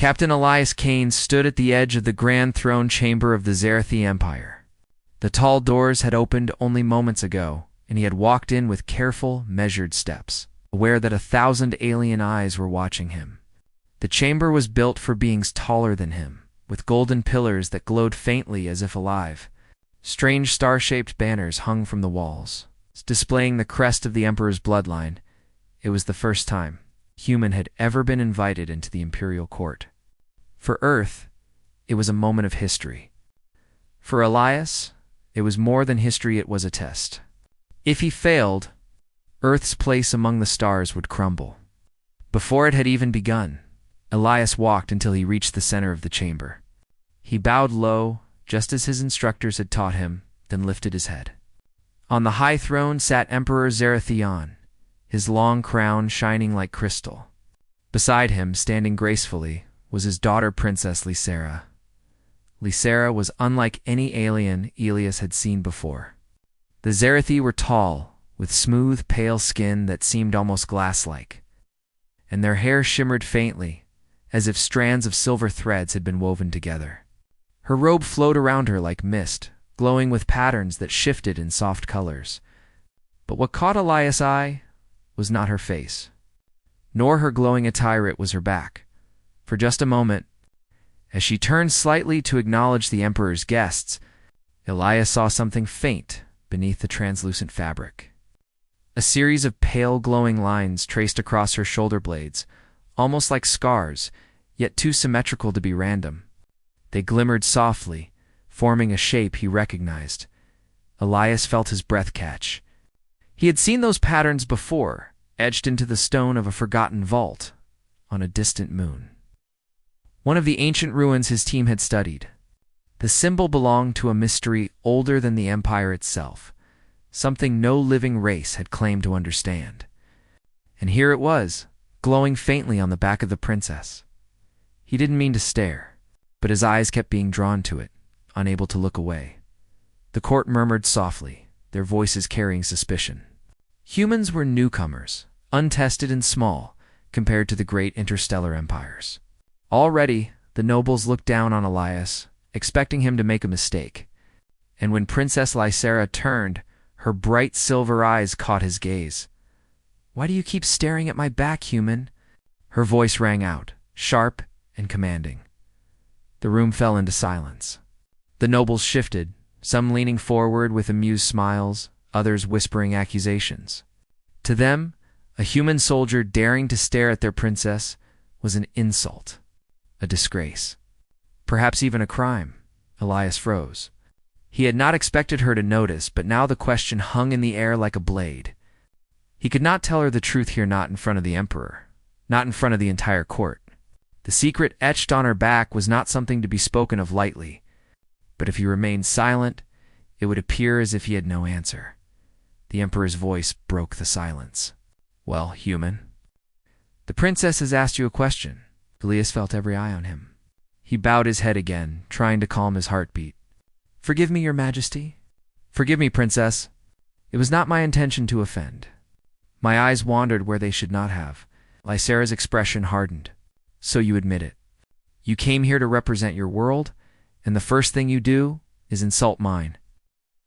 Captain Elias Kane stood at the edge of the grand throne chamber of the Zarathi Empire. The tall doors had opened only moments ago, and he had walked in with careful, measured steps, aware that 1,000 alien eyes were watching him. The chamber was built for beings taller than him, with golden pillars that glowed faintly as if alive. Strange star-shaped banners hung from the walls, displaying the crest of the Emperor's bloodline. It was the first time human had ever been invited into the imperial court. For Earth, it was a moment of history. For Elias, it was more than history, it was a test. If he failed, Earth's place among the stars would crumble. Before it had even begun, Elias walked until he reached the center of the chamber. He bowed low, just as his instructors had taught him, then lifted his head. On the high throne sat Emperor Zarathion, his long crown shining like crystal. Beside him, standing gracefully, was his daughter Princess Lysera. Lysera was unlike any alien Elias had seen before. The Zarathi were tall, with smooth, pale skin that seemed almost glass-like, and their hair shimmered faintly, as if strands of silver threads had been woven together. Her robe flowed around her like mist, glowing with patterns that shifted in soft colors. But what caught Elias' eye was not her face, nor her glowing attire, it was her back. For just a moment, as she turned slightly to acknowledge the Emperor's guests, Elias saw something faint beneath the translucent fabric. A series of pale glowing lines traced across her shoulder blades, almost like scars, yet too symmetrical to be random. They glimmered softly, forming a shape he recognized. Elias felt his breath catch. He had seen those patterns before, etched into the stone of a forgotten vault on a distant moon. One of the ancient ruins his team had studied. The symbol belonged to a mystery older than the Empire itself, something no living race had claimed to understand. And here it was, glowing faintly on the back of the princess. He didn't mean to stare, but his eyes kept being drawn to it, unable to look away. The court murmured softly, their voices carrying suspicion. Humans were newcomers, untested and small, compared to the great interstellar empires. Already, the nobles looked down on Elias, expecting him to make a mistake. And when Princess Lysera turned, her bright silver eyes caught his gaze. "Why do you keep staring at my back, human?" Her voice rang out, sharp and commanding. The room fell into silence. The nobles shifted, some leaning forward with amused smiles, others whispering accusations. To them, a human soldier daring to stare at their princess was an insult, a disgrace, perhaps even a crime. Elias froze. He had not expected her to notice, but now the question hung in the air like a blade. He could not tell her the truth here, not in front of the Emperor, not in front of the entire court. The secret etched on her back was not something to be spoken of lightly, but if he remained silent, it would appear as if he had no answer. The Emperor's voice broke the silence. "Well, human, the princess has asked you a question." Elias felt every eye on him. He bowed his head again, trying to calm his heartbeat. "Forgive me, your majesty." "Forgive me, princess. It was not my intention to offend." My eyes wandered where they should not have. Lysera's expression hardened. "So you admit it. You came here to represent your world, and the first thing you do is insult mine."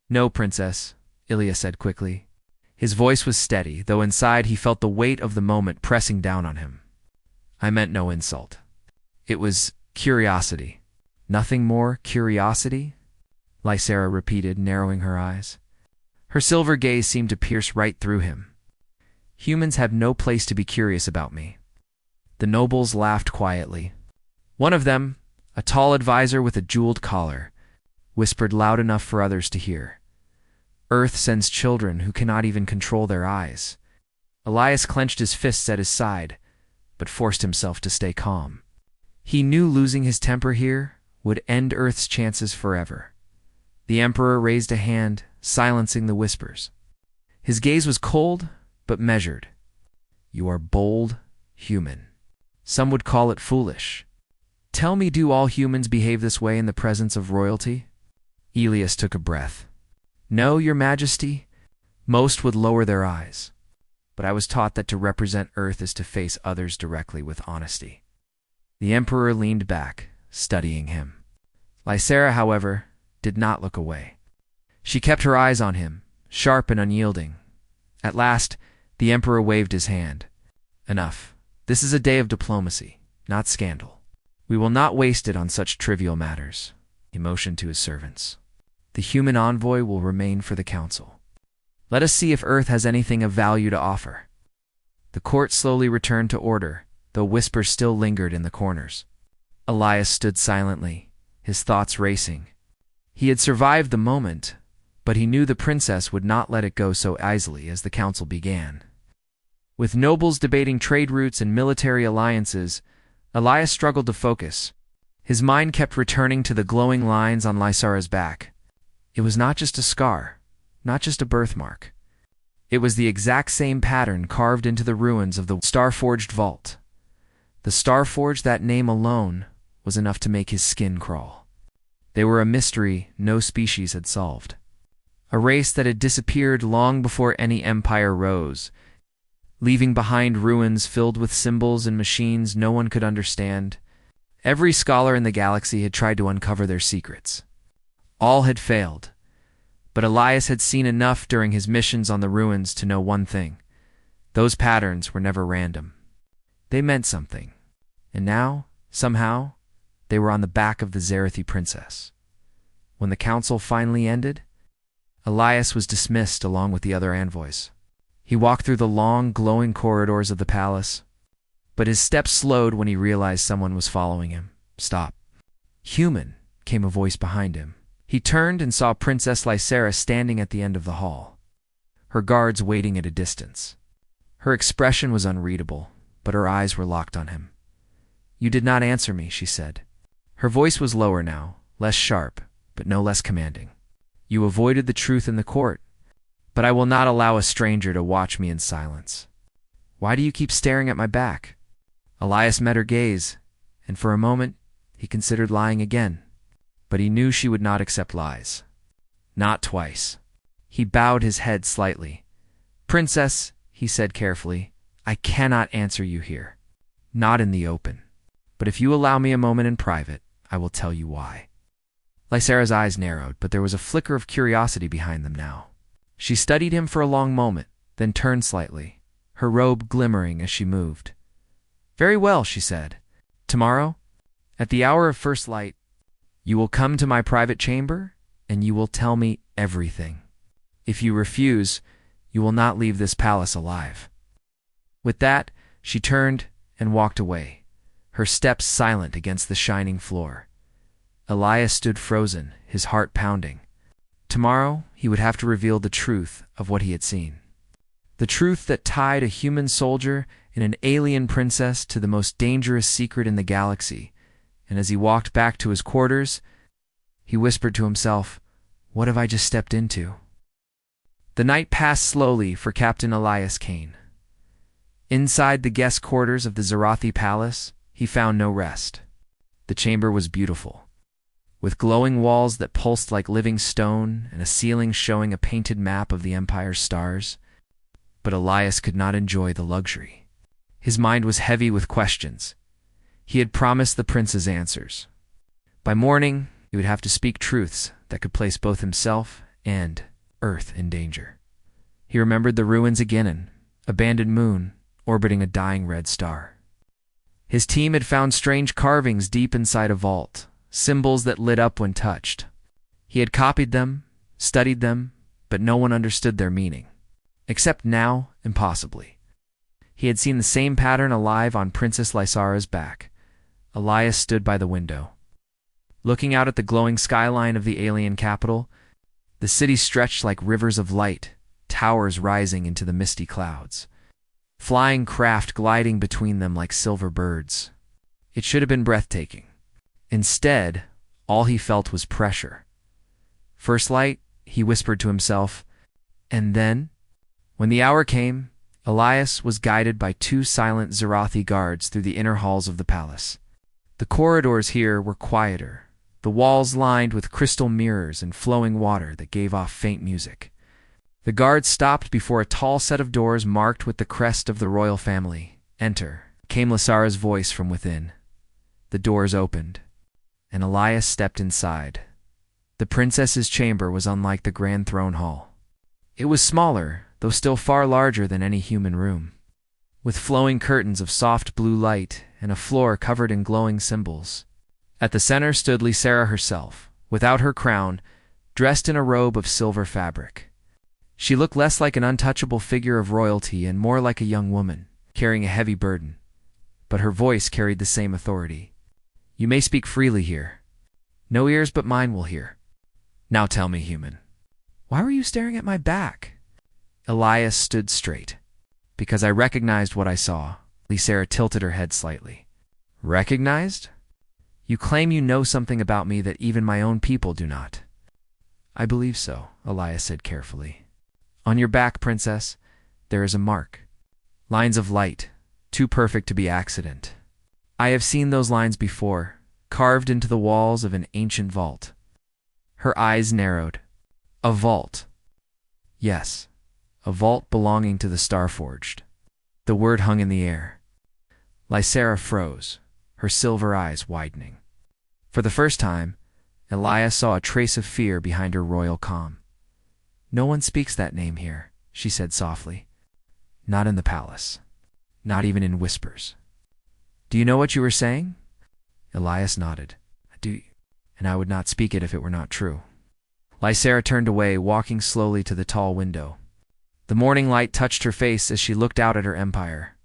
"No, princess," Elias said quickly. His voice was steady, though inside he felt the weight of the moment pressing down on him. "I meant no insult. It was curiosity." "Nothing more curiosity?" Lysera repeated, narrowing her eyes. Her silver gaze seemed to pierce right through him. "Humans have no place to be curious about me." The nobles laughed quietly. One of them, a tall advisor with a jeweled collar, whispered loud enough for others to hear. "Earth sends children who cannot even control their eyes." Elias clenched his fists at his side, but forced himself to stay calm. He knew losing his temper here would end Earth's chances forever. The Emperor raised a hand, silencing the whispers. His gaze was cold, but measured. "You are bold, human. Some would call it foolish. Tell me, do all humans behave this way in the presence of royalty?" Elias took a breath. "No, your majesty. Most would lower their eyes. But I was taught that to represent Earth is to face others directly with honesty." The emperor leaned back, studying him. Lysera, however, did not look away. She kept her eyes on him, sharp and unyielding. At last, the emperor waved his hand. Enough. This is a day of diplomacy, not scandal. We will not waste it on such trivial matters. He motioned to his servants. The human envoy will remain for the council. Let us see if Earth has anything of value to offer. The court slowly returned to order, though whispers still lingered in the corners. Elias stood silently, his thoughts racing. He had survived the moment, but he knew the princess would not let it go so easily as the council began. With nobles debating trade routes and military alliances, Elias struggled to focus. His mind kept returning to the glowing lines on Lysera's back. It was not just a scar, not just a birthmark. It was the exact same pattern carved into the ruins of the star-forged vault. The Starforged, that name alone, was enough to make his skin crawl. They were a mystery no species had solved. A race that had disappeared long before any empire rose, leaving behind ruins filled with symbols and machines no one could understand. Every scholar in the galaxy had tried to uncover their secrets. All had failed, but Elias had seen enough during his missions on the ruins to know one thing. Those patterns were never random. They meant something, and now, somehow, they were on the back of the Zarathi princess. When the council finally ended, Elias was dismissed along with the other envoys. He walked through the long, glowing corridors of the palace, but his steps slowed when he realized someone was following him. "Stop." "Human," came a voice behind him. He turned and saw Princess Lysera standing at the end of the hall, her guards waiting at a distance. Her expression was unreadable, but her eyes were locked on him. "You did not answer me," she said. Her voice was lower now, less sharp, but no less commanding. "You avoided the truth in the court, but I will not allow a stranger to watch me in silence. Why do you keep staring at my back?" Elias met her gaze, and for a moment he considered lying again, but he knew she would not accept lies. Not twice. He bowed his head slightly. "Princess," he said carefully, "I cannot answer you here. Not in the open. But if you allow me a moment in private, I will tell you why." Lysera's eyes narrowed, but there was a flicker of curiosity behind them now. She studied him for a long moment, then turned slightly, her robe glimmering as she moved. "Very well," she said. "Tomorrow, at the hour of first light, you will come to my private chamber, and you will tell me everything. If you refuse, you will not leave this palace alive." With that, she turned and walked away, her steps silent against the shining floor. Elias stood frozen, his heart pounding. Tomorrow, he would have to reveal the truth of what he had seen. The truth that tied a human soldier and an alien princess to the most dangerous secret in the galaxy. And as he walked back to his quarters, he whispered to himself, "What have I just stepped into?" The night passed slowly for Captain Elias Kane. Inside the guest quarters of the Zarathi Palace, he found no rest. The chamber was beautiful, with glowing walls that pulsed like living stone and a ceiling showing a painted map of the Empire's stars. But Elias could not enjoy the luxury. His mind was heavy with questions. He had promised the prince's answers. By morning, he would have to speak truths that could place both himself and Earth in danger. He remembered the ruins again, an abandoned moon orbiting a dying red star. His team had found strange carvings deep inside a vault, symbols that lit up when touched. He had copied them, studied them, but no one understood their meaning. Except now, impossibly. He had seen the same pattern alive on Princess Lysera's back. Elias stood by the window. Looking out at the glowing skyline of the alien capital, the city stretched like rivers of light, towers rising into the misty clouds, flying craft gliding between them like silver birds. It should have been breathtaking. Instead, all he felt was pressure. First light, he whispered to himself, and then, when the hour came, Elias was guided by two silent Zarathi guards through the inner halls of the palace. The corridors here were quieter, the walls lined with crystal mirrors and flowing water that gave off faint music. The guards stopped before a tall set of doors marked with the crest of the royal family. "Enter," came Lysera's voice from within. The doors opened, and Elias stepped inside. The princess's chamber was unlike the grand throne hall. It was smaller, though still far larger than any human room, with flowing curtains of soft blue light and a floor covered in glowing symbols. At the center stood Lysera herself, without her crown, dressed in a robe of silver fabric. She looked less like an untouchable figure of royalty and more like a young woman, carrying a heavy burden, but her voice carried the same authority. "You may speak freely here. No ears but mine will hear. Now tell me, human, why were you staring at my back?" Elias stood straight. "Because I recognized what I saw." Lysera tilted her head slightly. "Recognized? You claim you know something about me that even my own people do not." "I believe so," Elias said carefully. "On your back, princess, there is a mark. Lines of light, too perfect to be accident. I have seen those lines before, carved into the walls of an ancient vault." Her eyes narrowed. "A vault?" "Yes, a vault belonging to the Starforged." The word hung in the air. Lysera froze, her silver eyes widening. For the first time, Elias saw a trace of fear behind her royal calm. "No one speaks that name here," she said softly. "Not in the palace. Not even in whispers." "Do you know what you were saying?" Elias nodded. "I do, and I would not speak it if it were not true." Lysera turned away, walking slowly to the tall window. The morning light touched her face as she looked out at her empire.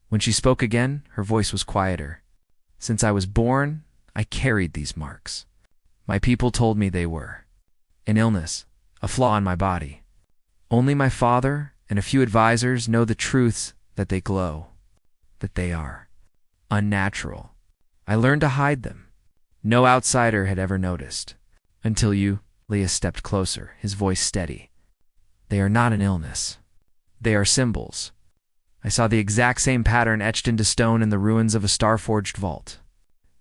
When she spoke again, her voice was quieter. "Since I was born, I carried these marks. My people told me they were an illness, a flaw in my body. Only my father and a few advisors know the truths, that they glow, that they are unnatural. I learned to hide them. No outsider had ever noticed. Until you." Elias stepped closer, his voice steady. "They are not an illness. They are symbols. I saw the exact same pattern etched into stone in the ruins of a Starforged vault.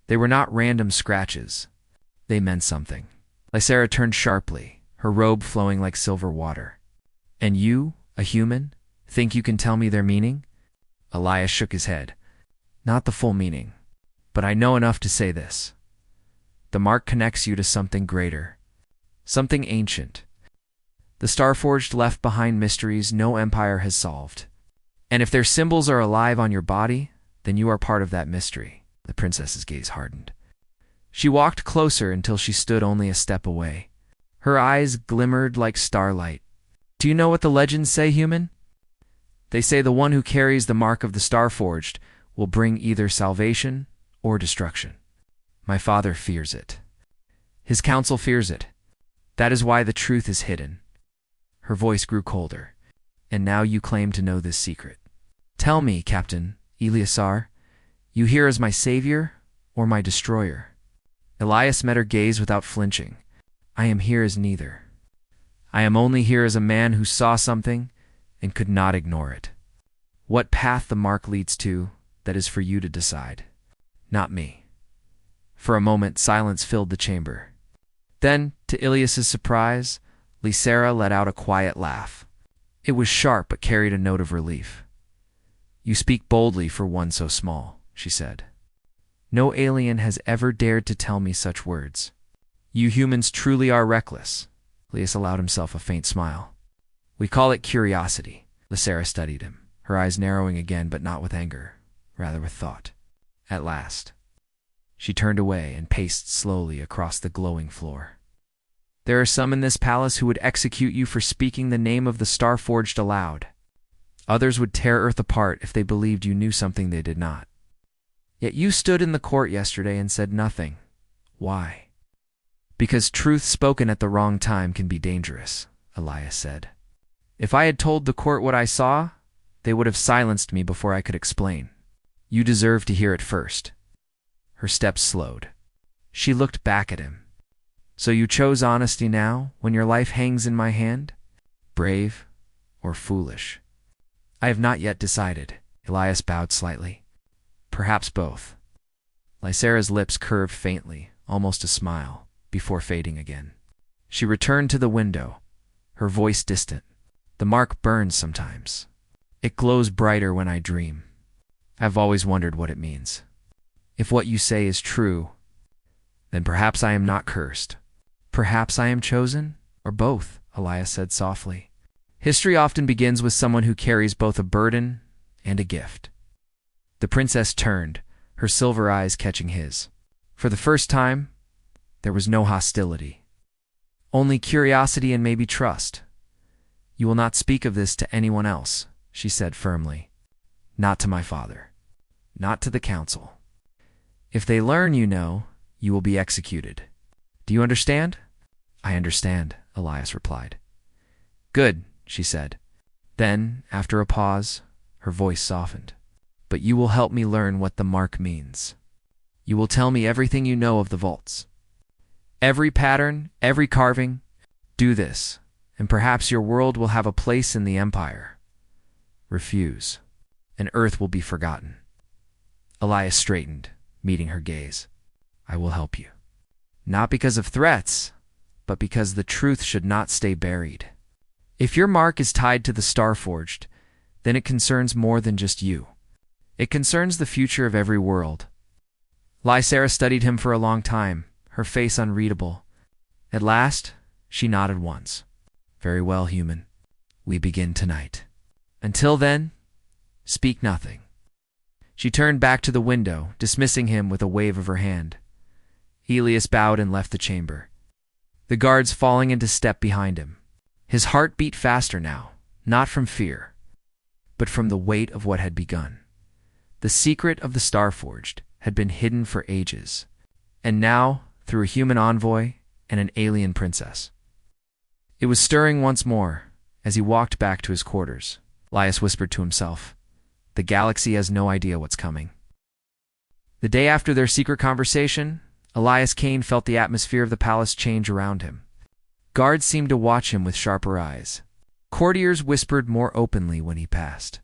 They were not random scratches. They meant something." Lysera turned sharply, her robe flowing like silver water. "And you, a human, think you can tell me their meaning?" Elias shook his head. "Not the full meaning, but I know enough to say this. The mark connects you to something greater, something ancient. The Starforged left behind mysteries no empire has solved. And if their symbols are alive on your body, then you are part of that mystery." The princess's gaze hardened. She walked closer until she stood only a step away. Her eyes glimmered like starlight. "Do you know what the legends say, human? They say the one who carries the mark of the Starforged will bring either salvation or destruction. My father fears it. His council fears it. That is why the truth is hidden." Her voice grew colder. "And now you claim to know this secret. Tell me, Captain Eleazar, you here as my savior or my destroyer?" Elias met her gaze without flinching. "I am here as neither. I am only here as a man who saw something and could not ignore it. What path the mark leads to, that is for you to decide, not me." For a moment, silence filled the chamber. Then, to Ilias's surprise, Lysera let out a quiet laugh. It was sharp but carried a note of relief. "You speak boldly for one so small," she said. "No alien has ever dared to tell me such words. You humans truly are reckless." Elias allowed himself a faint smile. "We call it curiosity." Lysera studied him, her eyes narrowing again, but not with anger, rather with thought. At last, she turned away and paced slowly across the glowing floor. "There are some in this palace who would execute you for speaking the name of the Starforged aloud. Others would tear Earth apart if they believed you knew something they did not. Yet you stood in the court yesterday and said nothing. Why?" "Because truth spoken at the wrong time can be dangerous," Elias said. "If I had told the court what I saw, they would have silenced me before I could explain. You deserve to hear it first." Her steps slowed. She looked back at him. "So you chose honesty now, when your life hangs in my hand? Brave or foolish?" "I have not yet decided." Elias bowed slightly. "Perhaps both." Lysera's lips curved faintly, almost a smile, before fading again. She returned to the window, her voice distant. "The mark burns sometimes. It glows brighter when I dream. I've always wondered what it means. If what you say is true, then perhaps I am not cursed. Perhaps I am chosen, or both, Elias said softly. History often begins with someone who carries both a burden and a gift. The princess turned, her silver eyes catching his. For the first time, there was no hostility. Only curiosity and maybe trust. You will not speak of this to anyone else, she said firmly. Not to my father. Not to the council. If they learn you know, you will be executed. Do you understand? I understand, Elias replied. Good, she said. Then, after a pause, her voice softened. But you will help me learn what the mark means. You will tell me everything you know of the vaults. Every pattern, every carving. Do this, and perhaps your world will have a place in the empire. Refuse, and Earth will be forgotten. Elias straightened, meeting her gaze. I will help you. Not because of threats, but because the truth should not stay buried. If your mark is tied to the Starforged, then it concerns more than just you. It concerns the future of every world. Lysera studied him for a long time, her face unreadable. At last, she nodded once. Very well, human. We begin tonight. Until then, speak nothing. She turned back to the window, dismissing him with a wave of her hand. Elias bowed and left the chamber, the guards falling into step behind him. His heart beat faster now, not from fear, but from the weight of what had begun. The secret of the Starforged had been hidden for ages, and now, through a human envoy and an alien princess. It was stirring once more as he walked back to his quarters. Elias whispered to himself, the galaxy has no idea what's coming. The day after their secret conversation, Elias Kane felt the atmosphere of the palace change around him. Guards seemed to watch him with sharper eyes. Courtiers whispered more openly when he passed.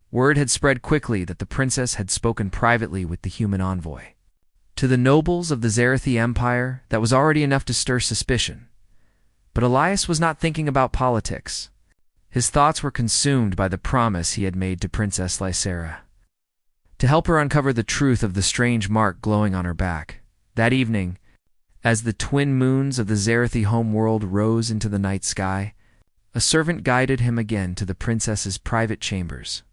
Word had spread quickly that the princess had spoken privately with the human envoy. To the nobles of the Zarathi Empire, that was already enough to stir suspicion. But Elias was not thinking about politics. His thoughts were consumed by the promise he had made to Princess Lysera, to help her uncover the truth of the strange mark glowing on her back. That evening, as the twin moons of the Zarathi homeworld rose into the night sky, a servant guided him again to the princess's private chambers.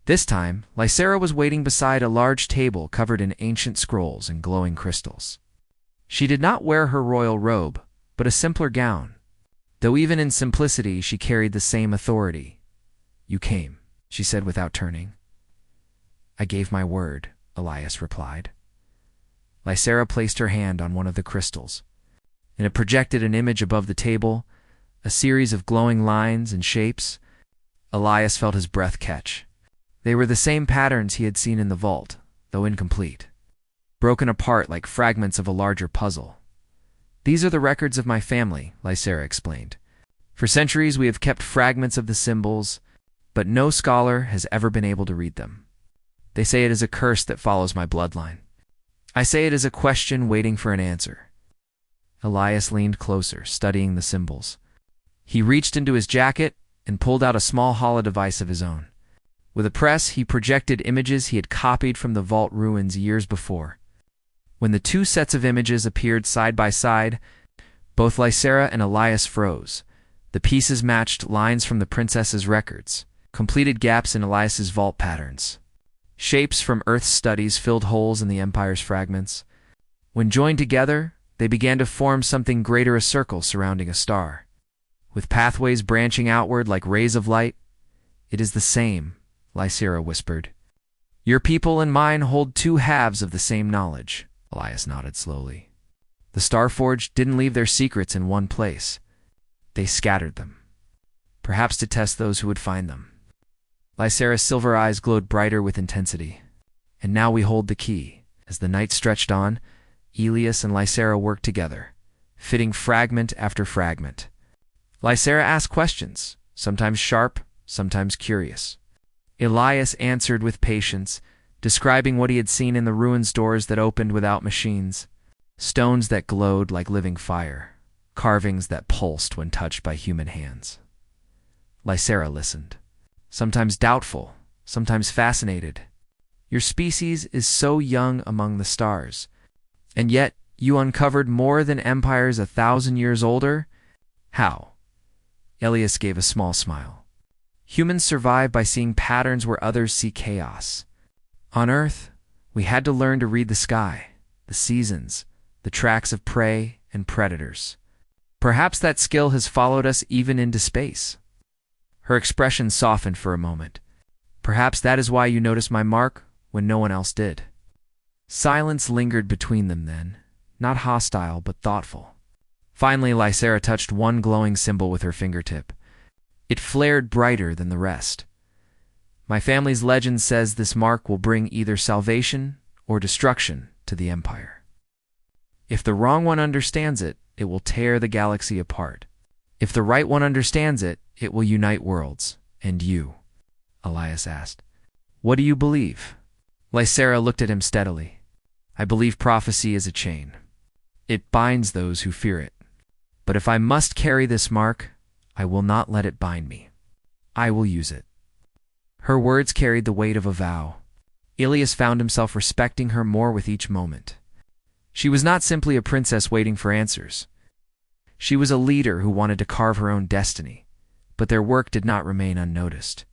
This time, Lysera was waiting beside a large table covered in ancient scrolls and glowing crystals. She did not wear her royal robe, but a simpler gown, though even in simplicity she carried the same authority. You came, she said without turning. I gave my word, Elias replied. Lysera placed her hand on one of the crystals, and it projected an image above the table, a series of glowing lines and shapes. Elias felt his breath catch. They were the same patterns he had seen in the vault, though incomplete, broken apart like fragments of a larger puzzle. These are the records of my family, Lysera explained. For centuries we have kept fragments of the symbols, but no scholar has ever been able to read them. They say it is a curse that follows my bloodline. I say it is a question waiting for an answer. Elias leaned closer, studying the symbols. He reached into his jacket and pulled out a small holodevice of his own. With a press, he projected images he had copied from the vault ruins years before. When the two sets of images appeared side by side, both Lysera and Elias froze. The pieces matched lines from the princess's records, completed gaps in Elias's vault patterns. Shapes from Earth's studies filled holes in the Empire's fragments. When joined together, they began to form something greater, a circle surrounding a star, with pathways branching outward like rays of light. It is the same, Lysera whispered. Your people and mine hold two halves of the same knowledge. Elias nodded slowly. The Starforged didn't leave their secrets in one place. They scattered them, perhaps to test those who would find them. Lysera's silver eyes glowed brighter with intensity. And now we hold the key. As the night stretched on, Elias and Lysera worked together, fitting fragment after fragment. Lysera asked questions, sometimes sharp, sometimes curious. Elias answered with patience, describing what he had seen in the ruins, doors that opened without machines, stones that glowed like living fire, carvings that pulsed when touched by human hands. Lysera listened, sometimes doubtful, sometimes fascinated. Your species is so young among the stars, and yet you uncovered more than empires 1,000 years older? How? Elias gave a small smile. Humans survive by seeing patterns where others see chaos. On Earth, we had to learn to read the sky, the seasons, the tracks of prey and predators. Perhaps that skill has followed us even into space. Her expression softened for a moment. Perhaps that is why you noticed my mark when no one else did. Silence lingered between them then, not hostile but thoughtful. Finally, Lysera touched one glowing symbol with her fingertip. It flared brighter than the rest. My family's legend says this mark will bring either salvation or destruction to the Empire. If the wrong one understands it, it will tear the galaxy apart. If the right one understands it, it will unite worlds. And you? Elias asked. What do you believe? Lysera looked at him steadily. I believe prophecy is a chain. It binds those who fear it. But if I must carry this mark, I will not let it bind me. I will use it. Her words carried the weight of a vow. Elias found himself respecting her more with each moment. She was not simply a princess waiting for answers. She was a leader who wanted to carve her own destiny, but their work did not remain unnoticed.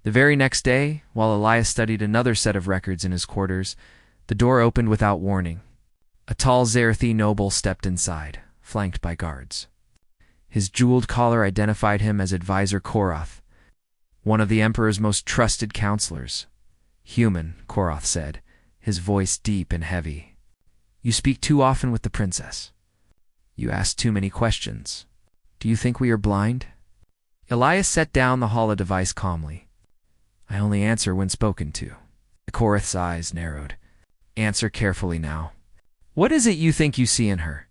The very next day, while Elias studied another set of records in his quarters, the door opened without warning. A tall Zerathi noble stepped inside, flanked by guards. His jeweled collar identified him as Advisor Korath, one of the Emperor's most trusted counselors. Human, Korath said, his voice deep and heavy. You speak too often with the princess. You ask too many questions. Do you think we are blind? Elias set down the Hala device calmly. I only answer when spoken to. Korath's eyes narrowed. Answer carefully now. What is it you think you see in her?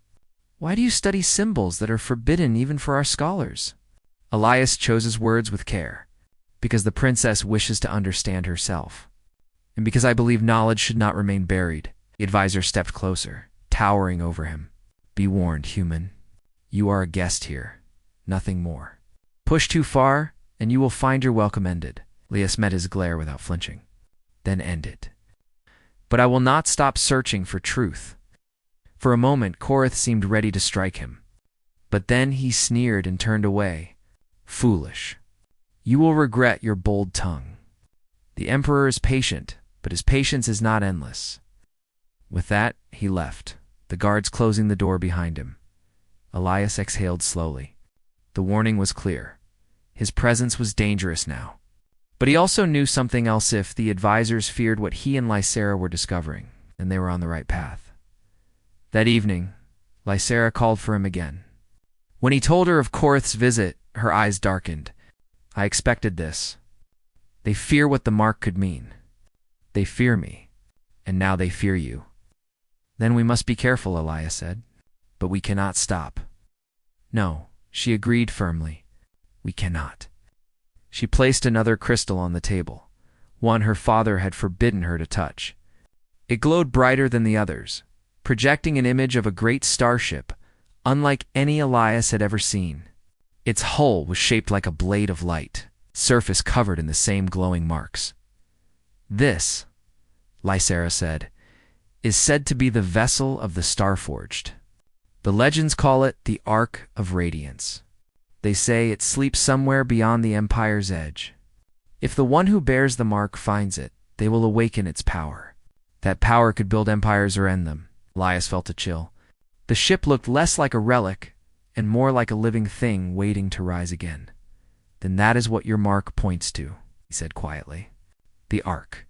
Why do you study symbols that are forbidden even for our scholars? Elias chose his words with care. Because the princess wishes to understand herself. And because I believe knowledge should not remain buried. The advisor stepped closer, towering over him. Be warned, human. You are a guest here, nothing more. Push too far, and you will find your welcome ended. Elias met his glare without flinching. Then end it. But I will not stop searching for truth. For a moment, Korath seemed ready to strike him. But then he sneered and turned away. Foolish. You will regret your bold tongue. The Emperor is patient, but his patience is not endless. With that, he left, the guards closing the door behind him. Elias exhaled slowly. The warning was clear. His presence was dangerous now. But he also knew something else if the advisors feared what he and Lysera were discovering, and they were on the right path. That evening, Lysera called for him again. When he told her of Korath's visit, her eyes darkened. I expected this. They fear what the mark could mean. They fear me, and now they fear you. Then we must be careful, Elias said. But we cannot stop. No, she agreed firmly. We cannot. She placed another crystal on the table, one her father had forbidden her to touch. It glowed brighter than the others, projecting an image of a great starship, unlike any Elias had ever seen. Its hull was shaped like a blade of light, surface covered in the same glowing marks. This, Lysera said, is said to be the vessel of the Starforged. The legends call it the Ark of Radiance. They say it sleeps somewhere beyond the Empire's edge. If the one who bears the mark finds it, they will awaken its power. That power could build empires or end them. Elias felt a chill. The ship looked less like a relic and more like a living thing waiting to rise again. Then that is what your mark points to, he said quietly. The Ark.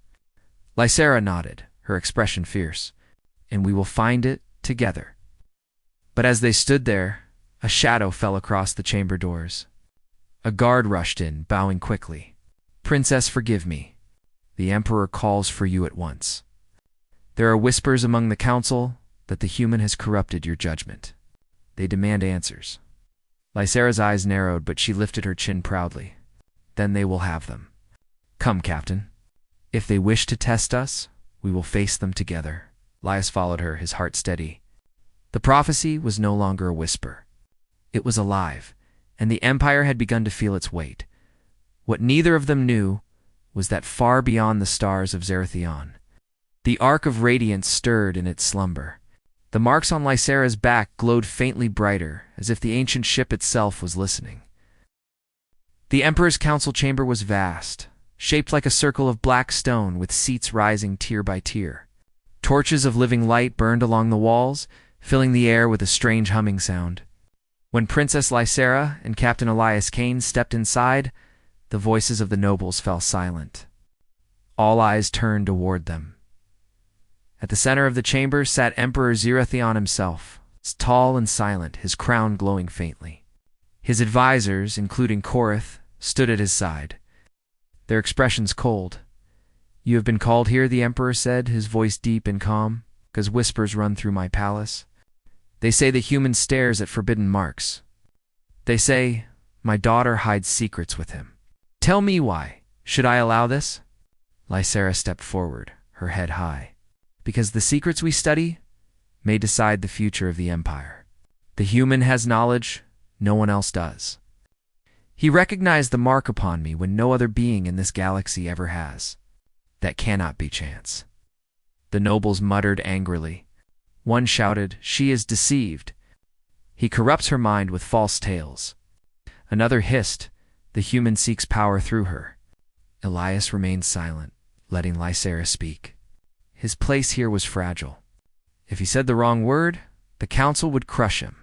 Lysera nodded, her expression fierce. And we will find it together. But as they stood there, a shadow fell across the chamber doors. A guard rushed in, bowing quickly. Princess, forgive me. The Emperor calls for you at once. There are whispers among the council that the human has corrupted your judgment. They demand answers. Lysera's eyes narrowed, but she lifted her chin proudly. Then they will have them. Come, Captain. If they wish to test us, we will face them together. Elias followed her, his heart steady. The prophecy was no longer a whisper. It was alive, and the Empire had begun to feel its weight. What neither of them knew was that far beyond the stars of Zerathion, The arc of radiance stirred in its slumber. The marks on Lysera's back glowed faintly brighter, as if the ancient ship itself was listening. The Emperor's council chamber was vast, shaped like a circle of black stone with seats rising tier by tier. Torches of living light burned along the walls, filling the air with a strange humming sound. When Princess Lysera and Captain Elias Kane stepped inside, the voices of the nobles fell silent. All eyes turned toward them. At the center of the chamber sat Emperor Zeratheon himself, tall and silent, his crown glowing faintly. His advisors, including Korath, stood at his side, their expressions cold. "You have been called here," the Emperor said, his voice deep and calm, "because whispers run through my palace. They say the human stares at forbidden marks. They say my daughter hides secrets with him. Tell me why. Should I allow this?" Lysera stepped forward, her head high. "Because the secrets we study may decide the future of the Empire. The human has knowledge no one else does. He recognized the mark upon me when no other being in this galaxy ever has. That cannot be chance." The nobles muttered angrily. One shouted, "She is deceived. He corrupts her mind with false tales." Another hissed, "The human seeks power through her." Elias remained silent, letting Lysera speak. His place here was fragile. If he said the wrong word, the council would crush him.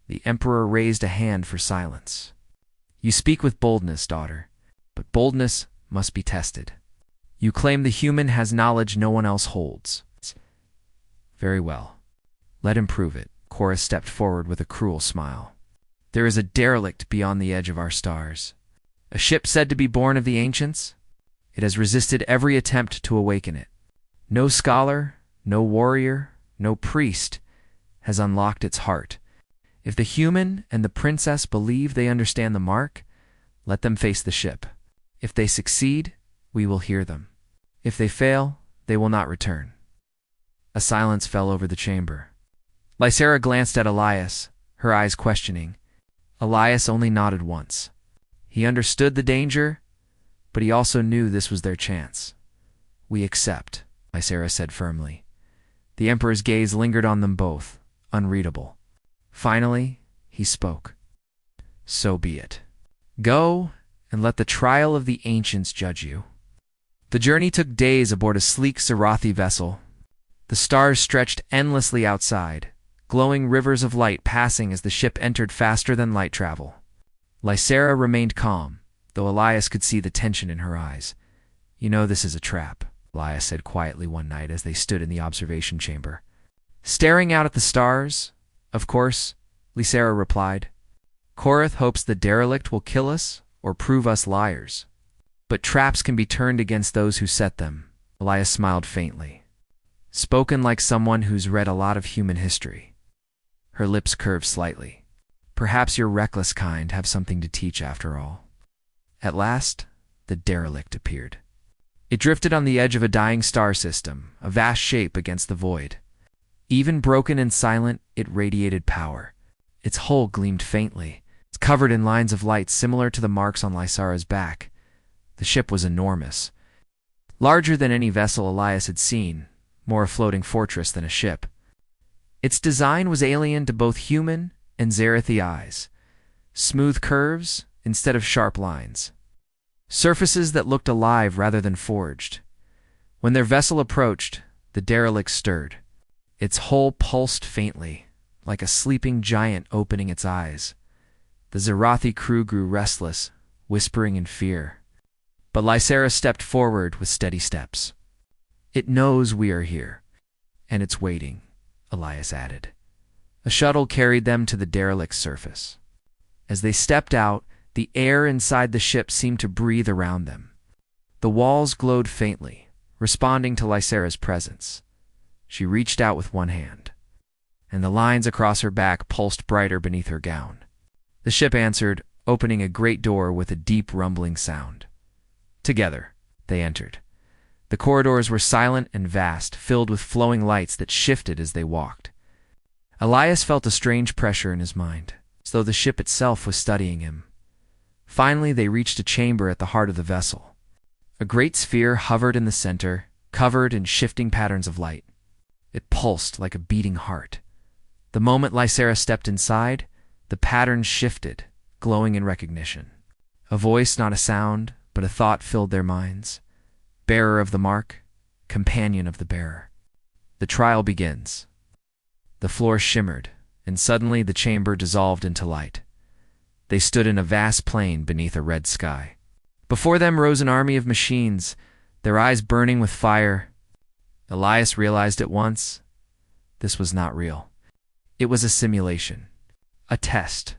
The Emperor raised a hand for silence. "You speak with boldness, daughter, but boldness must be tested. You claim the human has knowledge no one else holds. Very well. Let him prove it." Korath stepped forward with a cruel smile. "There is a derelict beyond the edge of our stars. A ship said to be born of the ancients. It has resisted every attempt to awaken it. No scholar, no warrior, no priest has unlocked its heart. If the human and the princess believe they understand the mark, let them face the ship. If they succeed, we will hear them. If they fail, they will not return." A silence fell over the chamber. Lysera glanced at Elias, her eyes questioning. Elias only nodded once. He understood the danger, but he also knew this was their chance. "We accept," Lysera said firmly. The Emperor's gaze lingered on them both, unreadable. Finally, he spoke. "So be it. Go, and let the trial of the ancients judge you." The journey took days aboard a sleek Zerathi vessel. The stars stretched endlessly outside, glowing rivers of light passing as the ship entered faster than light travel. Lysera remained calm, though Elias could see the tension in her eyes. "You know this is a trap," Elias said quietly one night as they stood in the observation chamber. Staring out at the stars, "Of course," Lysera replied. "Korath hopes the derelict will kill us or prove us liars. But traps can be turned against those who set them." Elias smiled faintly, spoken like someone who's read a lot of human history. Her lips curved slightly. "Perhaps your reckless kind have something to teach after all." At last, the derelict appeared. It drifted on the edge of a dying star system, a vast shape against the void. Even broken and silent, it radiated power. Its hull gleamed faintly, covered in lines of light similar to the marks on Lysera's back. The ship was enormous, larger than any vessel Elias had seen, more a floating fortress than a ship. Its design was alien to both human and Zerathi eyes. Smooth curves instead of sharp lines. Surfaces that looked alive rather than forged. When their vessel approached, the derelict stirred. Its hull pulsed faintly, like a sleeping giant opening its eyes. The Zerathi crew grew restless, whispering in fear. But Lysera stepped forward with steady steps. "It knows we are here, and it's waiting," Elias added. A shuttle carried them to the derelict's surface. As they stepped out, the air inside the ship seemed to breathe around them. The walls glowed faintly, responding to Lysera's presence. She reached out with one hand, and the lines across her back pulsed brighter beneath her gown. The ship answered, opening a great door with a deep rumbling sound. Together, they entered. The corridors were silent and vast, filled with flowing lights that shifted as they walked. Elias felt a strange pressure in his mind, as though the ship itself was studying him. Finally, they reached a chamber at the heart of the vessel. A great sphere hovered in the center, covered in shifting patterns of light. It pulsed like a beating heart. The moment Lysera stepped inside, the patterns shifted, glowing in recognition. A voice, not a sound, but a thought filled their minds. Bearer of the mark, companion of the bearer. The trial begins. The floor shimmered, and suddenly the chamber dissolved into light. They stood in a vast plain beneath a red sky. Before them rose an army of machines, their eyes burning with fire. Elias realized at once, this was not real. It was a simulation. A test.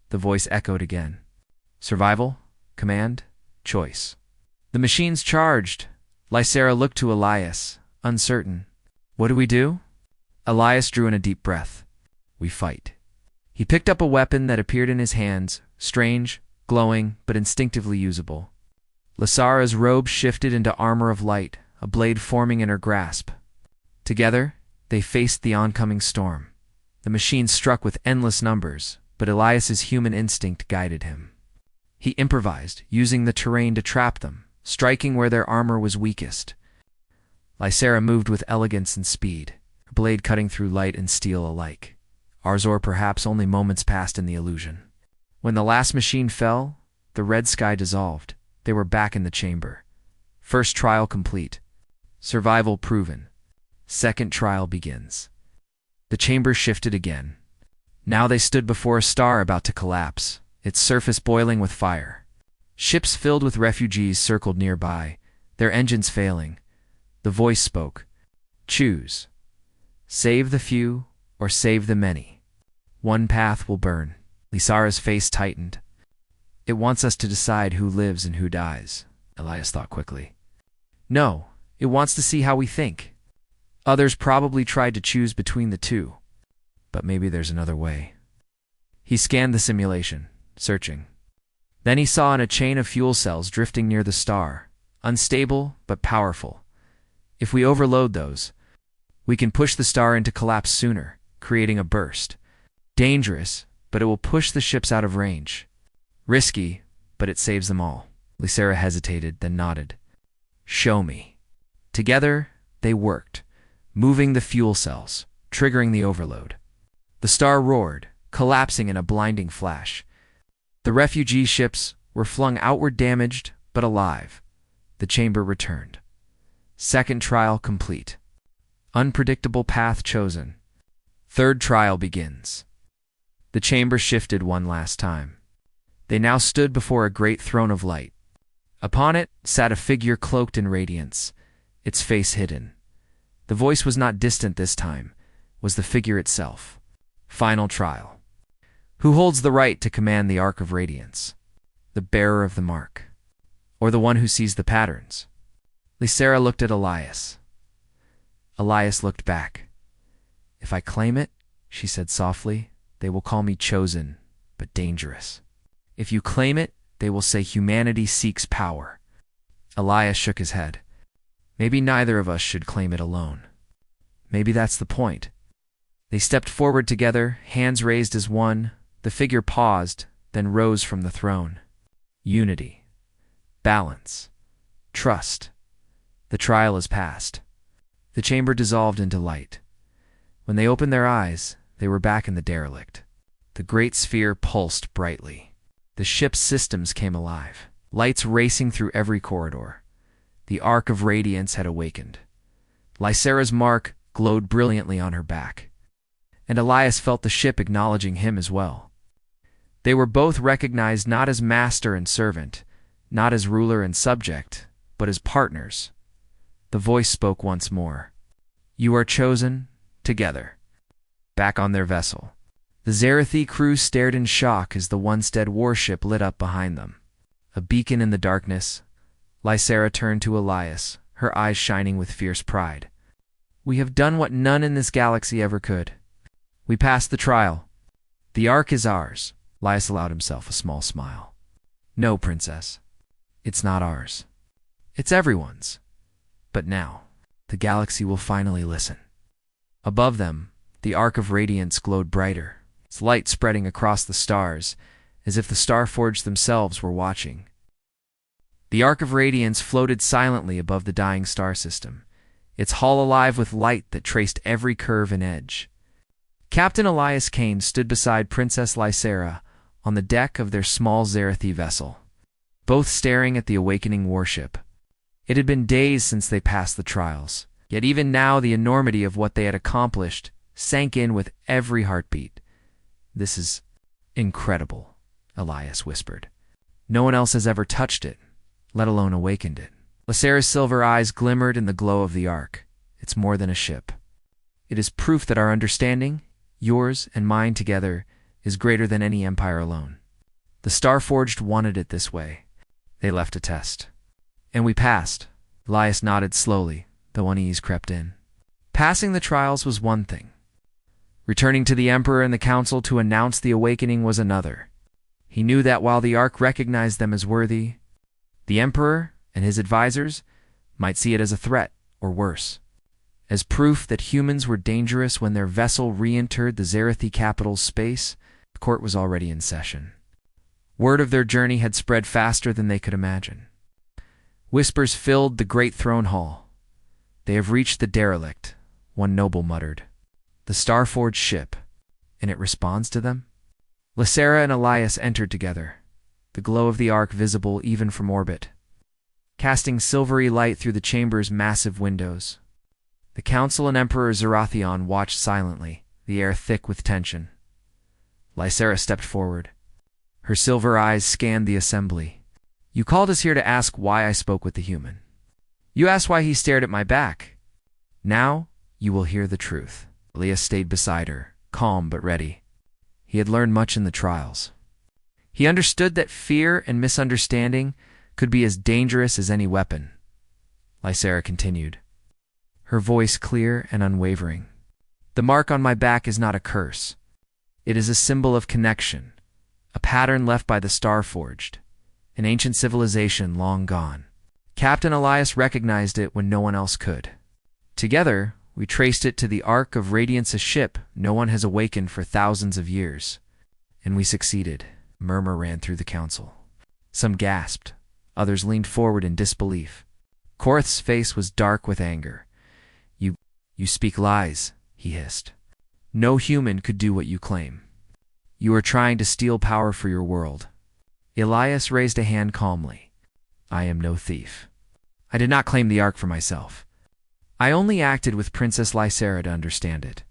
The voice echoed again. Survival, command, choice. The machines charged. Lysera looked to Elias, uncertain. What do we do? Elias drew in a deep breath. We fight. He picked up a weapon that appeared in his hands, strange, glowing, but instinctively usable. Lysera's robe shifted into armor of light, a blade forming in her grasp. Together, they faced the oncoming storm. The machine struck with endless numbers, but Elias's human instinct guided him. He improvised, using the terrain to trap them, striking where their armor was weakest. Lysera moved with elegance and speed, her blade cutting through light and steel alike. Arzor perhaps only moments passed in the illusion. When the last machine fell, the red sky dissolved. They were back in the chamber. First trial complete. Survival proven. Second trial begins. The chamber shifted again. Now they stood before a star about to collapse, its surface boiling with fire. Ships filled with refugees circled nearby, their engines failing. The voice spoke. Choose. Save the few or save the many. One path will burn. Lysera's face tightened. It wants us to decide who lives and who dies, Elias thought quickly. No, it wants to see how we think. Others probably tried to choose between the two, but maybe there's another way. He scanned the simulation, searching. Then he saw in a chain of fuel cells drifting near the star, unstable but powerful. If we overload those, we can push the star into collapse sooner, creating a burst. Dangerous, but it will push the ships out of range. Risky, but it saves them all. Lysera hesitated, then nodded. Show me. Together, they worked, moving the fuel cells, triggering the overload. The star roared, collapsing in a blinding flash. The refugee ships were flung outward damaged, but alive. The chamber returned. Second trial complete. Unpredictable path chosen. Third trial begins. The chamber shifted one last time. They now stood before a great throne of light. Upon it sat a figure cloaked in radiance, its face hidden. The voice was not distant this time, was the figure itself. Final trial. Who holds the right to command the Arc of Radiance? The bearer of the mark, or the one who sees the patterns? Lysera looked at Elias. Elias looked back. If I claim it, she said softly, they will call me chosen, but dangerous. If you claim it, they will say humanity seeks power. Elias shook his head. Maybe neither of us should claim it alone. Maybe that's the point. They stepped forward together, hands raised as one. The figure paused, then rose from the throne. Unity. Balance. Trust. The trial is past. The chamber dissolved into light. When they opened their eyes, they were back in the derelict. The great sphere pulsed brightly. The ship's systems came alive, lights racing through every corridor. The Arc of Radiance had awakened. Lysera's mark glowed brilliantly on her back, and Elias felt the ship acknowledging him as well. They were both recognized not as master and servant, not as ruler and subject, but as partners. The voice spoke once more. You are chosen, together. Back on their vessel, the Zarathi crew stared in shock as the once-dead warship lit up behind them. A beacon in the darkness, Lysera turned to Elias, her eyes shining with fierce pride. We have done what none in this galaxy ever could. We passed the trial. The Ark is ours. Elias allowed himself a small smile. No, Princess. It's not ours. It's everyone's. But now, the galaxy will finally listen. Above them, the Arc of Radiance glowed brighter, its light spreading across the stars, as if the Starforged themselves were watching. The Arc of Radiance floated silently above the dying star system, its hull alive with light that traced every curve and edge. Captain Elias Kane stood beside Princess Lysera on the deck of their small Zarathi vessel, both staring at the awakening warship. It had been days since they passed the trials, yet even now the enormity of what they had accomplished sank in with every heartbeat. "This is incredible," Elias whispered. "No one else has ever touched it, let alone awakened it." Lysera's silver eyes glimmered in the glow of the Ark. "It's more than a ship. It is proof that our understanding, yours and mine together, is greater than any empire alone. The Starforged wanted it this way. They left a test. And we passed." Elias nodded slowly, though unease crept in. Passing the trials was one thing. Returning to the Emperor and the Council to announce the awakening was another. He knew that while the Ark recognized them as worthy, the Emperor and his advisors might see it as a threat, or worse, as proof that humans were dangerous. When their vessel re-entered the Zarathi capital's space, the court was already in session. Word of their journey had spread faster than they could imagine. Whispers filled the great throne hall. "They have reached the derelict," one noble muttered. "The Starforged ship, and it responds to them?" Lysera and Elias entered together, the glow of the Ark visible even from orbit, casting silvery light through the chamber's massive windows. The Council and Emperor Zarathion watched silently, the air thick with tension. Lysera stepped forward. Her silver eyes scanned the assembly. "You called us here to ask why I spoke with the human. You asked why he stared at my back. Now you will hear the truth." Elias stayed beside her, calm but ready. He had learned much in the trials. He understood that fear and misunderstanding could be as dangerous as any weapon. Lysera continued, her voice clear and unwavering. "The mark on my back is not a curse. It is a symbol of connection, a pattern left by the Starforged, an ancient civilization long gone. Captain Elias recognized it when no one else could. Together, we traced it to the Ark of Radiance, a ship no one has awakened for thousands of years. And we succeeded." A murmur ran through the council. Some gasped, others leaned forward in disbelief. Korth's face was dark with anger. You speak lies," he hissed. "No human could do what you claim. You are trying to steal power for your world." Elias raised a hand calmly. "I am no thief. I did not claim the Ark for myself. I only acted with Princess Lysera to understand it,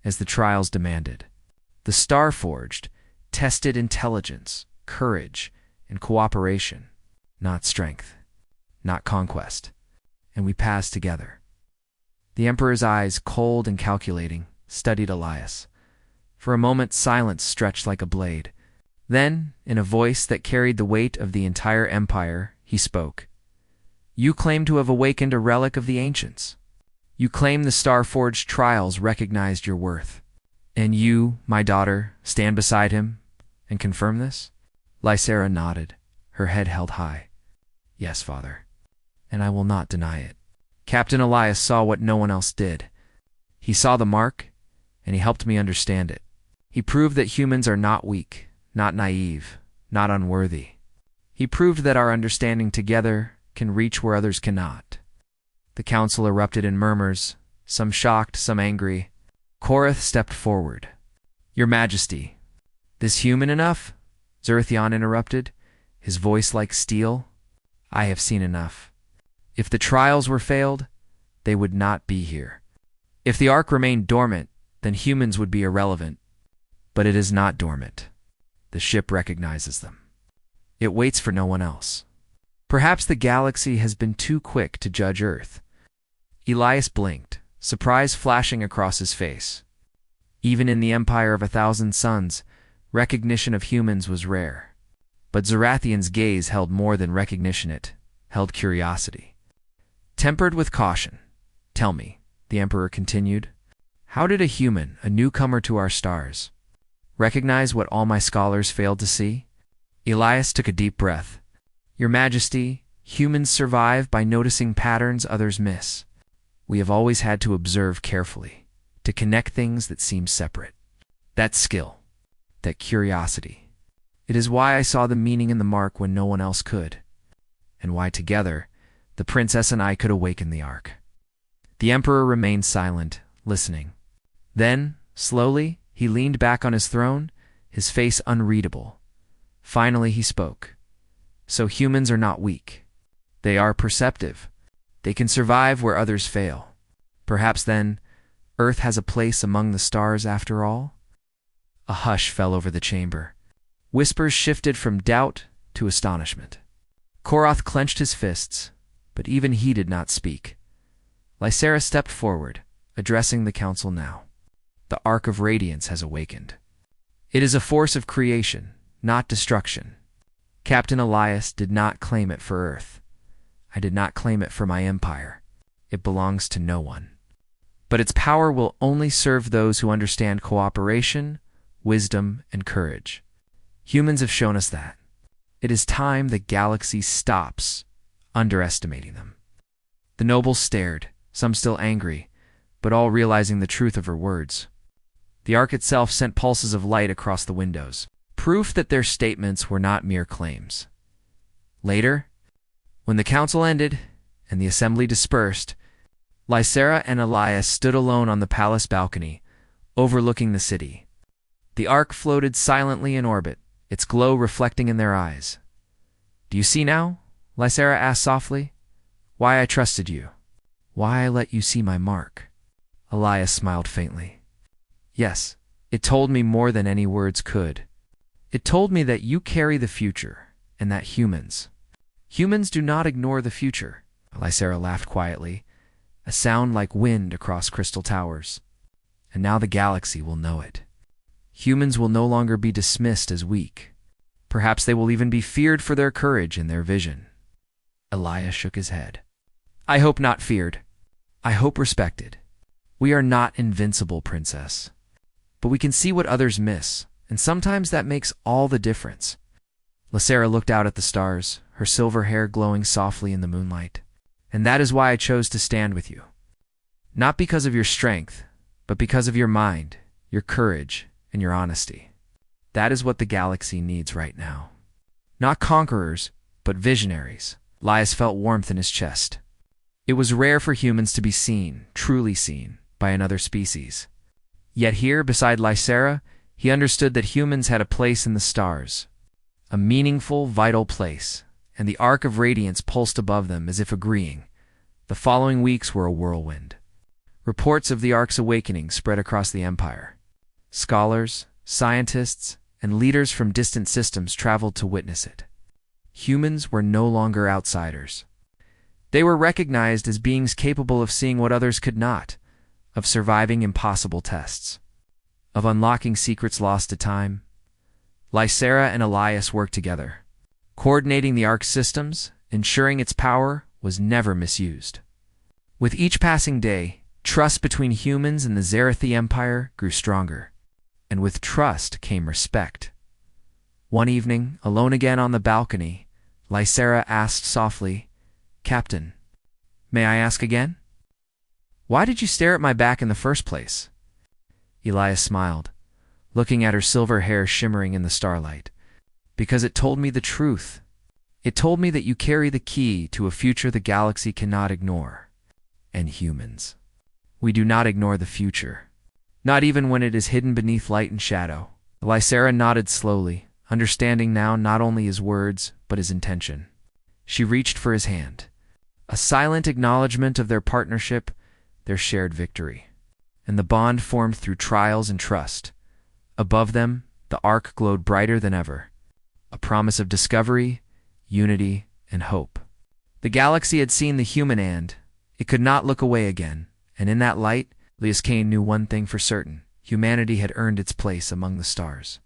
as the trials demanded. The Starforged tested intelligence, courage, and cooperation, not strength, not conquest, and we passed together." The Emperor's eyes, cold and calculating, studied Elias. For a moment silence stretched like a blade. Then, in a voice that carried the weight of the entire empire, he spoke. "You claim to have awakened a relic of the ancients. You claim the Starforged trials recognized your worth. And you, my daughter, stand beside him and confirm this?" Lysera nodded, her head held high. "Yes, father, and I will not deny it." Captain Elias saw what no one else did. He saw the mark, and he helped me understand it. He proved that humans are not weak, not naive, not unworthy. He proved that our understanding together can reach where others cannot. The council erupted in murmurs, some shocked, some angry. Korth stepped forward. "Your Majesty, this human enough?" Zarathion interrupted, his voice like steel. "I have seen enough. If the trials were failed, they would not be here. If the Ark remained dormant, then humans would be irrelevant. But it is not dormant. The ship recognizes them. It waits for no one else. Perhaps the galaxy has been too quick to judge Earth." Elias blinked, surprise flashing across his face. Even in the Empire of 1,000 Suns, recognition of humans was rare. But Zarathion's gaze held more than recognition, it held curiosity. Tempered with caution. "Tell me," the Emperor continued, "how did a human, a newcomer to our stars, recognize what all my scholars failed to see?" Elias took a deep breath. "Your Majesty, humans survive by noticing patterns others miss. We have always had to observe carefully, to connect things that seem separate. That skill, that curiosity. It is why I saw the meaning in the mark when no one else could, and why together the princess and I could awaken the Ark." The Emperor remained silent, listening. Then, slowly, he leaned back on his throne, his face unreadable. Finally he spoke. So humans are not weak. They are perceptive. They can survive where others fail. Perhaps then, Earth has a place among the stars after all? A hush fell over the chamber. Whispers shifted from doubt to astonishment. Koroth clenched his fists, but even he did not speak. Lysera stepped forward, addressing the council now. The Arc of Radiance has awakened. It is a force of creation, not destruction. Captain Elias did not claim it for Earth. I did not claim it for my empire. It belongs to no one. But its power will only serve those who understand cooperation, wisdom, and courage. Humans have shown us that. It is time the galaxy stops underestimating them. The nobles stared, some still angry, but all realizing the truth of her words. The arc itself sent pulses of light across the windows, proof that their statements were not mere claims. Later, when the council ended and the assembly dispersed, Lysera and Elias stood alone on the palace balcony, overlooking the city. The ark floated silently in orbit, its glow reflecting in their eyes. "Do you see now?" Lysera asked softly. "Why I trusted you. Why I let you see my mark." Elias smiled faintly. "Yes, it told me more than any words could. It told me that you carry the future, and that humans do not ignore the future." Lysera laughed quietly, a sound like wind across crystal towers. "And now the galaxy will know it. Humans will no longer be dismissed as weak. Perhaps they will even be feared for their courage and their vision." Elias shook his head. "I hope not feared. I hope respected. We are not invincible, Princess. But we can see what others miss, and sometimes that makes all the difference." Lysera looked out at the stars, her silver hair glowing softly in the moonlight. "And that is why I chose to stand with you. Not because of your strength, but because of your mind, your courage, and your honesty. That is what the galaxy needs right now. Not conquerors, but visionaries." Elias felt warmth in his chest. It was rare for humans to be seen, truly seen, by another species. Yet here, beside Lysera, he understood that humans had a place in the stars. A meaningful, vital place, and the Arc of Radiance pulsed above them as if agreeing. The following weeks were a whirlwind. Reports of the Arc's awakening spread across the Empire. Scholars, scientists, and leaders from distant systems traveled to witness it. Humans were no longer outsiders. They were recognized as beings capable of seeing what others could not, of surviving impossible tests, of unlocking secrets lost to time. Lysera and Elias worked together, coordinating the Arc's systems, ensuring its power was never misused. With each passing day, trust between humans and the Zerathi Empire grew stronger, and with trust came respect. One evening, alone again on the balcony, Lysera asked softly, "Captain, may I ask again? Why did you stare at my back in the first place?" Elias smiled, looking at her silver hair shimmering in the starlight. "Because it told me the truth. It told me that you carry the key to a future the galaxy cannot ignore. And humans. We do not ignore the future. Not even when it is hidden beneath light and shadow." Lysera nodded slowly, understanding now not only his words, but his intention. She reached for his hand. A silent acknowledgement of their partnership, their shared victory. And the bond formed through trials and trust. Above them, the arc glowed brighter than ever. A promise of discovery, unity, and hope. The galaxy had seen the human and it could not look away again, and in that light, Lias Kane knew one thing for certain: humanity had earned its place among the stars.